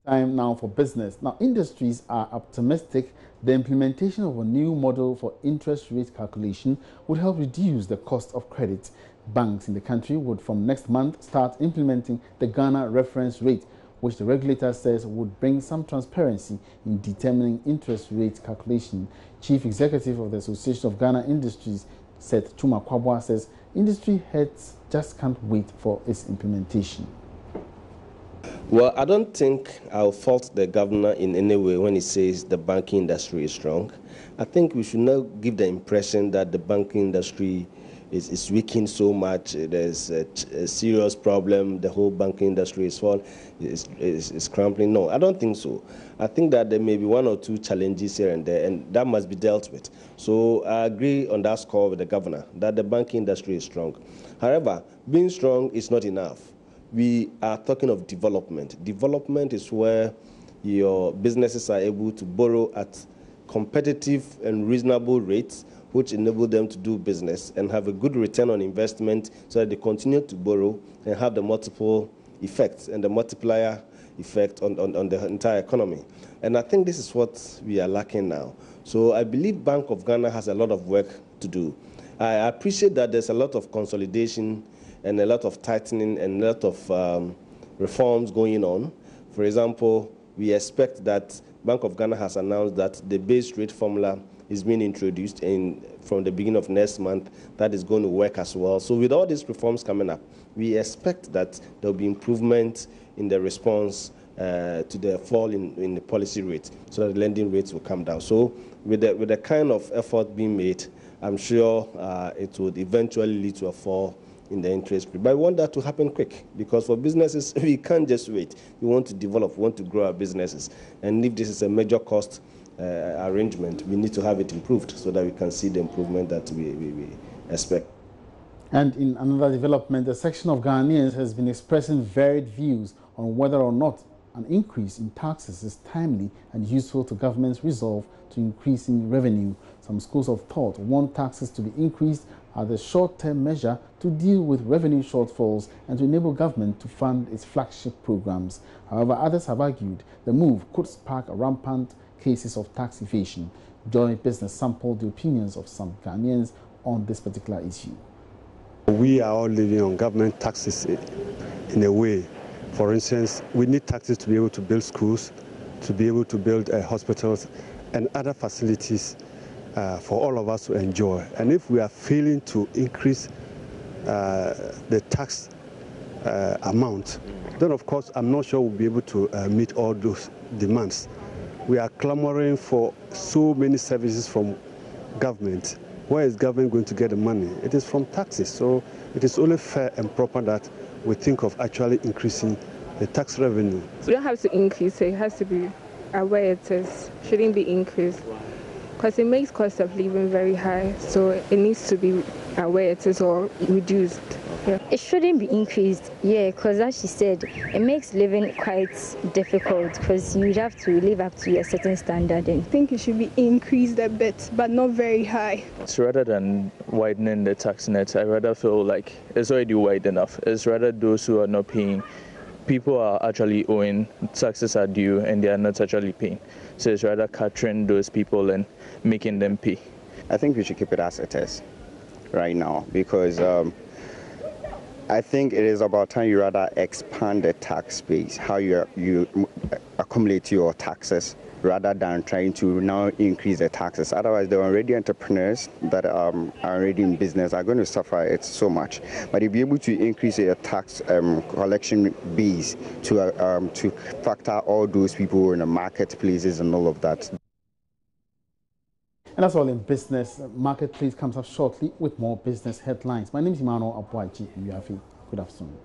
Time now for business. Now, industries are optimistic the implementation of a new model for interest rate calculation would help reduce the cost of credit. Banks in the country would from next month start implementing the Ghana reference rate, which the regulator says would bring some transparency in determining interest rate calculation. Chief Executive of the Association of Ghana Industries, Seth Chuma Kwabwa, says industry heads just can't wait for its implementation. Well, I don't think I'll fault the governor in any way when he says the banking industry is strong. I think we should not give the impression that the banking industry is weakened so much. There's a serious problem. The whole banking industry is crumbling. No, I don't think so. I think that there may be one or two challenges here and there, and that must be dealt with. So I agree on that score with the governor that the banking industry is strong. However, being strong is not enough. We are talking of development. Development is where your businesses are able to borrow at competitive and reasonable rates, which enable them to do business and have a good return on investment so that they continue to borrow and have the multiple effects and the multiplier effect on the entire economy. And I think this is what we are lacking now. So I believe Bank of Ghana has a lot of work to do. I appreciate that there's a lot of consolidation and a lot of tightening and a lot of reforms going on. For example, we expect that Bank of Ghana has announced that the base rate formula is being introduced from the beginning of next month. That is going to work as well. So with all these reforms coming up, we expect that there will be improvement in the response to the fall in the policy rate, so that the lending rates will come down. So with the kind of effort being made, I'm sure it would eventually lead to a fall in the interest rate. But I want that to happen quick, because for businesses, we can't just wait. We want to develop, we want to grow our businesses. And if this is a major cost arrangement, we need to have it improved so that we can see the improvement that we expect. And in another development, a section of Ghanaians has been expressing varied views on whether or not an increase in taxes is timely and useful to government's resolve to increasing revenue. Some schools of thought want taxes to be increased as a short-term measure to deal with revenue shortfalls and to enable government to fund its flagship programs. However, others have argued the move could spark a rampant cases of tax evasion. Joy Business sampled the opinions of some Ghanaians on this particular issue. We are all living on government taxes in a way. For instance, we need taxes to be able to build schools, to be able to build hospitals and other facilities for all of us to enjoy. And if we are failing to increase the tax amount, then of course I'm not sure we'll be able to meet all those demands. We are clamoring for so many services from government. Where is government going to get the money? It is from taxes. So it is only fair and proper that we think of actually increasing the tax revenue. We don't have to increase it. It has to be where it is. Shouldn't be increased, because it makes cost of living very high. So it needs to be where it is or reduced. Yeah. It shouldn't be increased, yeah, because as she said, it makes living quite difficult because you have to live up to a certain standard. I think it should be increased a bit, but not very high. So rather than widening the tax net, I rather feel like it's already wide enough. It's rather those who are not paying. People are actually owing, taxes are due, and they are not actually paying. So it's rather capturing those people and making them pay. I think we should keep it as it is right now, because I think it is about time you rather expand the tax base, how you accumulate your taxes, rather than trying to now increase the taxes. Otherwise, the already entrepreneurs that are already in business are going to suffer it so much. But if you're able to increase your tax collection base to factor all those people in the marketplaces and all of that. And that's all in business. Marketplace comes up shortly with more business headlines. My name is Emmanuel Abuaji. Good afternoon.